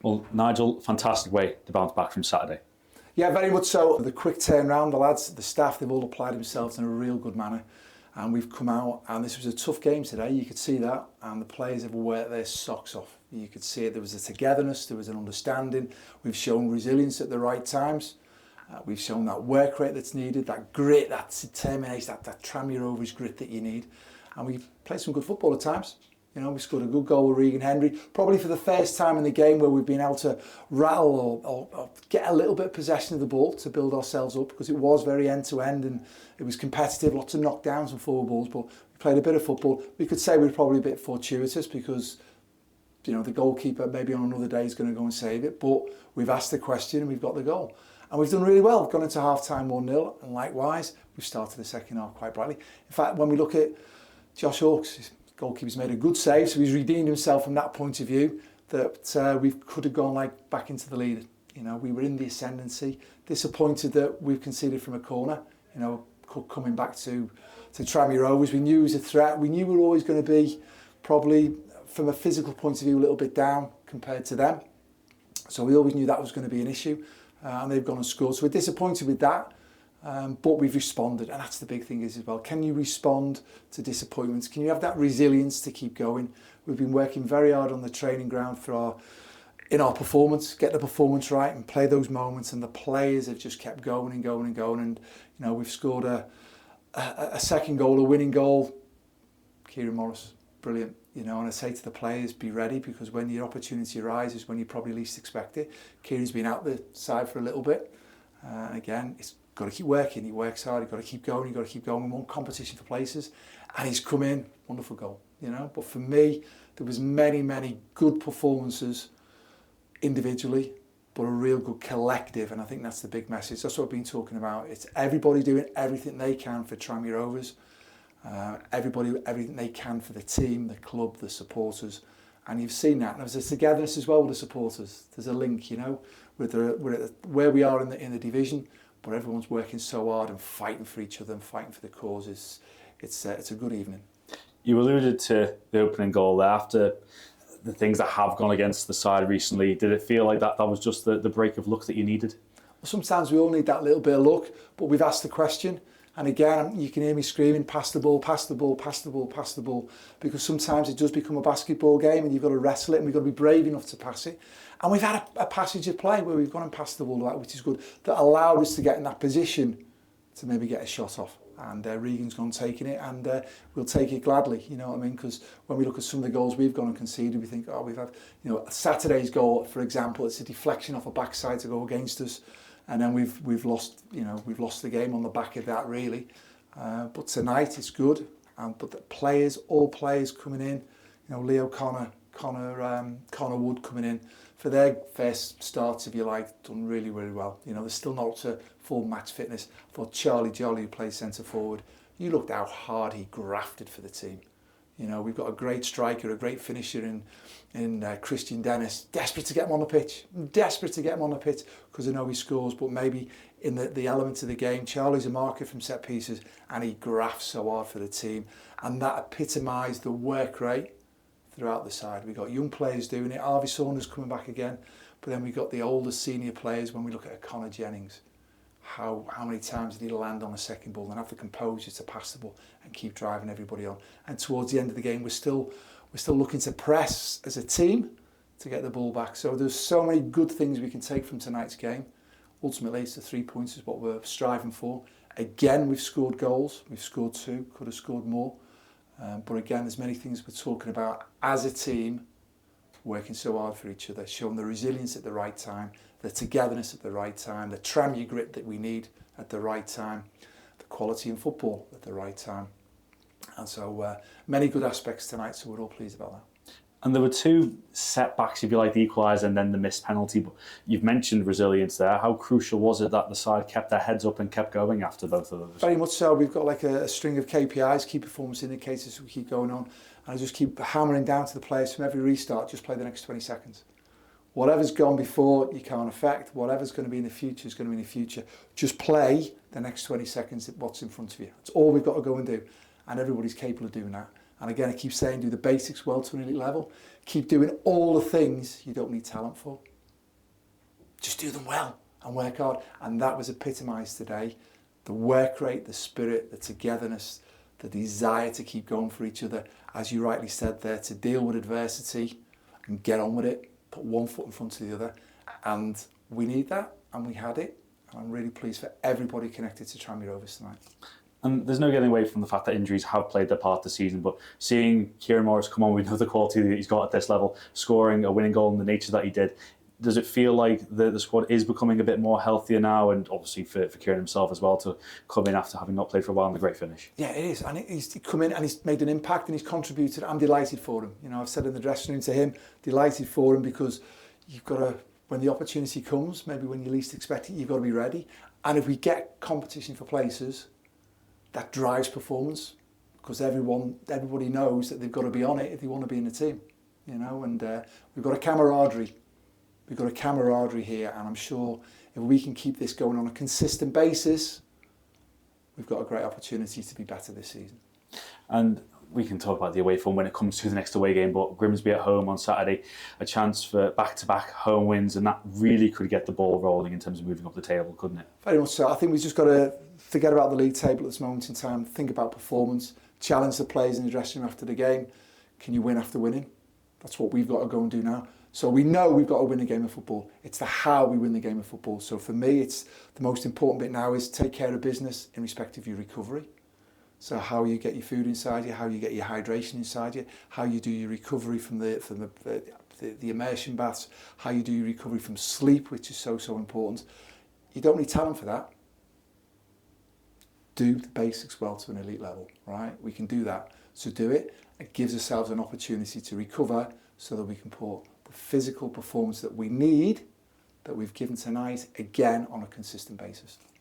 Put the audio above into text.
Well, Nigel, fantastic way to bounce back from Saturday. Yeah, very much so. The quick turnaround, the lads, the staff, they've all applied themselves in a real good manner. And we've come out, and this was a tough game today, you could see that. And the players have worked their socks off. You could see it, there was a togetherness, there was an understanding. We've shown resilience at the right times. We've shown that work rate that's needed, that grit, that determination, that Tranmere Rovers grit that you need. And we played some good football at times. You know, we scored a good goal with Regan Henry, probably for the first time in the game where we've been able to rattle or get a little bit of possession of the ball to build ourselves up, because it was very end-to-end and it was competitive, lots of knockdowns and forward balls, but we played a bit of football. We could say we were probably a bit fortuitous because, you know, the goalkeeper maybe on another day is going to go and save it, but we've asked the question and we've got the goal. And we've done really well. We've gone into half-time 1-0, and likewise, we've started the second half quite brightly. In fact, when we look at Josh Hawkes, goalkeeper's made a good save, so he's redeemed himself from that point of view, that we could have gone back into the lead. You know, we were in the ascendancy, disappointed that we've conceded from a corner, you know, coming back to Tranmere Rovers. We knew it was a threat. We knew we were always going to be probably, from a physical point of view, a little bit down compared to them. So we always knew that was going to be an issue, and they've gone and scored. So we're disappointed with that. But we've responded, and that's the big thing as well. Can you respond to disappointments? Can you have that resilience to keep going? We've been working very hard on the training ground in our performance, get the performance right and play those moments, and the players have just kept going and going and going. And you know, we've scored a second goal, a winning goal. Kieran Morris, brilliant. You know, and I say to the players, be ready, because when your opportunity arises, when you probably least expect it. Kieran's been out the side for a little bit. Again, it's got to keep working. He works hard. You've got to keep going. You've got to keep going. We want competition for places, and he's come in, wonderful goal. You know, but for me, there was many good performances individually, but a real good collective, and I think that's the big message. That's what I've been talking about. It's everybody doing everything they can for Tranmere Rovers. Everybody everything they can for the team, the club, the supporters, and you've seen that. And there's a togetherness as well with the supporters. There's a link, you know, we're at where we are in the division. But everyone's working so hard and fighting for each other and fighting for the causes. It's a good evening. You alluded to the opening goal there. After the things that have gone against the side recently, did it feel like that was just the break of luck that you needed? Well, sometimes we all need that little bit of luck, but we've asked the question. And again, you can hear me screaming, pass the ball, pass the ball, pass the ball, pass the ball. Because sometimes it does become a basketball game and you've got to wrestle it, and we've got to be brave enough to pass it. And we've had a passage of play where we've gone and passed the ball, which is good, that allowed us to get in that position to maybe get a shot off. And Regan's gone taking it, and we'll take it gladly, you know what I mean? Because when we look at some of the goals we've gone and conceded, we think, oh, we've had, you know, Saturday's goal, for example, it's a deflection off a backside to go against us. And then we've lost, you know, we've lost the game on the back of that, really. But tonight it's good. But the players, all players coming in, you know, Leo Connor Wood coming in for their first starts, if you like, done really well. You know, they're still not to full match fitness. I thought Charlie Jolly, who plays centre forward, you looked how hard he grafted for the team. You know, we've got a great striker, a great finisher in Christian Dennis. Desperate to get him on the pitch. Desperate to get him on the pitch because I know he scores, but maybe in the elements of the game, Charlie's a marker from set pieces and he grafts so hard for the team. And that epitomised the work rate throughout the side. We've got young players doing it. Harvey Saunders coming back again. But then we've got the older senior players. When we look at Connor Jennings, how many times did he land on a second ball and have the composure to pass the ball and keep driving everybody on? And towards the end of the game, we're still looking to press as a team to get the ball back. So there's so many good things we can take from tonight's game. Ultimately, it's the 3 points is what we're striving for. Again, we've scored goals. We've scored 2, could have scored more. But again, there's many things we're talking about as a team, working so hard for each other, showing the resilience at the right time, the togetherness at the right time, the Tranmere grit that we need at the right time, the quality in football at the right time. And so many good aspects tonight, so we're all pleased about that. And there were 2 setbacks, if you like, the equaliser and then the missed penalty. But you've mentioned resilience there. How crucial was it that the side kept their heads up and kept going after both of those? Very much so. We've got like a string of KPIs, key performance indicators, we keep going on. And I just keep hammering down to the players from every restart, just play the next 20 seconds. Whatever's gone before, you can't affect. Whatever's going to be in the future is going to be in the future. Just play the next 20 seconds what's in front of you. That's all we've got to go and do. And everybody's capable of doing that. And again, I keep saying, do the basics well to an elite level. Keep doing all the things you don't need talent for. just do them well and work hard. And that was epitomised today. The work rate, the spirit, the togetherness, the desire to keep going for each other, as you rightly said there, to deal with adversity and get on with it, put one foot in front of the other. And we need that, and we had it. And I'm really pleased for everybody connected to Tranmere Rovers tonight. And there's no getting away from the fact that injuries have played their part this season, but seeing Kieran Morris come on, we know the quality that he's got at this level, scoring a winning goal in the nature that he did. Does it feel like the squad is becoming a bit more healthier now, and obviously for Kieran himself as well to come in after having not played for a while and a great finish? Yeah, it is. And he's come in and he's made an impact and he's contributed. I'm delighted for him. You know, I've said in the dressing room to him, delighted for him, because you've got to, when the opportunity comes, maybe when you least expect it, you've got to be ready. And if we get competition for places, that drives performance, because everybody knows that they've got to be on it if they want to be in the team, you know. And we've got a camaraderie. We've got a camaraderie here, and I'm sure if we can keep this going on a consistent basis, we've got a great opportunity to be better this season. And we can talk about the away form when it comes to the next away game, but Grimsby at home on Saturday, a chance for back-to-back home wins, and that really could get the ball rolling in terms of moving up the table, couldn't it? Very much so. I think we've just got to forget about the league table at this moment in time, think about performance, challenge the players in the dressing room after the game. Can you win after winning? That's what we've got to go and do now. So we know we've got to win a game of football. It's the how we win the game of football. So for me, it's the most important bit now is take care of business in respect of your recovery. So how you get your food inside you, how you get your hydration inside you, how you do your recovery from the immersion baths, how you do your recovery from sleep, which is so important. You don't need talent for that. Do the basics well to an elite level, right? We can do that. So do it. It gives ourselves an opportunity to recover so that we can put the physical performance that we need, that we've given tonight, again on a consistent basis.